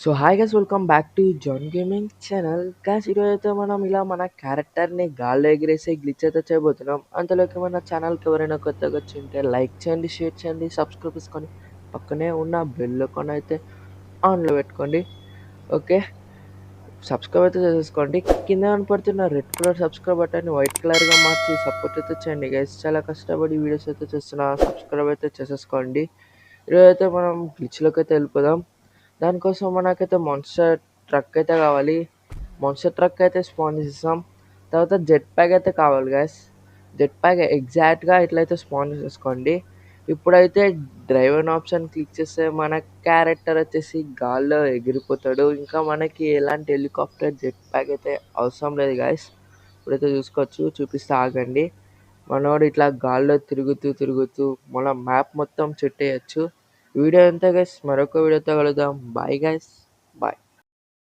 So hi guys, welcome back to John gaming channel. Guys, ఈరోజు అయితే మనం ఇలా మన క్యారెక్టర్ని గాల్లో ఎగిరేసి గ్లిచ్ అయితే చేయబోతున్నాం. అంతలోకి మన ఛానల్కి ఎవరైనా కొత్తగా వచ్చి ఉంటే లైక్ చేయండి, షేర్ చేయండి, సబ్స్క్రైబ్ చేసుకొని పక్కనే ఉన్న బెల్ ఐకాన్ అయితే ఆన్లో పెట్టుకోండి. ఓకే, సబ్స్క్రైబ్ అయితే చేసేసుకోండి. కింద కనపడుతున్న రెడ్ కలర్ సబ్స్క్రైబ్ బటన్ని వైట్ కలర్గా మార్చి సపోర్ట్ అయితే చేయండి గైస్. చాలా కష్టపడి వీడియోస్ అయితే చేస్తున్నా, సబ్స్క్రైబ్ అయితే చేసేసుకోండి. ఈరోజు అయితే మనం గ్లిచ్లోకి అయితే వెళ్ళిపోదాం. దానికోసం మనకైతే మాన్స్టర్ ట్రక్ అయితే కావాలి. మాన్స్టర్ ట్రక్ అయితే స్పాన్ చేసేసాం. తర్వాత జెట్ ప్యాక్ అయితే కావాలి గైస్. జెట్ ప్యాక్ ఎగ్జాక్ట్గా ఇట్లయితే స్పాన్ చేసేసుకోండి. ఇప్పుడైతే డ్రైవ్ అనే ఆప్షన్ క్లిక్ చేస్తే మన క్యారెక్టర్ వచ్చేసి గాల్లో ఎగిరిపోతాడు. ఇంకా మనకి ఎలాంటి హెలికాప్టర్ జెట్ ప్యాక్ అయితే అవసరం లేదు గైస్. ఇప్పుడైతే చూసుకోవచ్చు, చూపిస్తే ఆగండి. మనోడు ఇట్లా గాల్లో తిరుగుతూ తిరుగుతూ మన మ్యాప్ మొత్తం చుట్టేయచ్చు. వీడియో ఎంత గైస్, మరొక వీడియోతో కలుద్దాం. Bye guys, bye.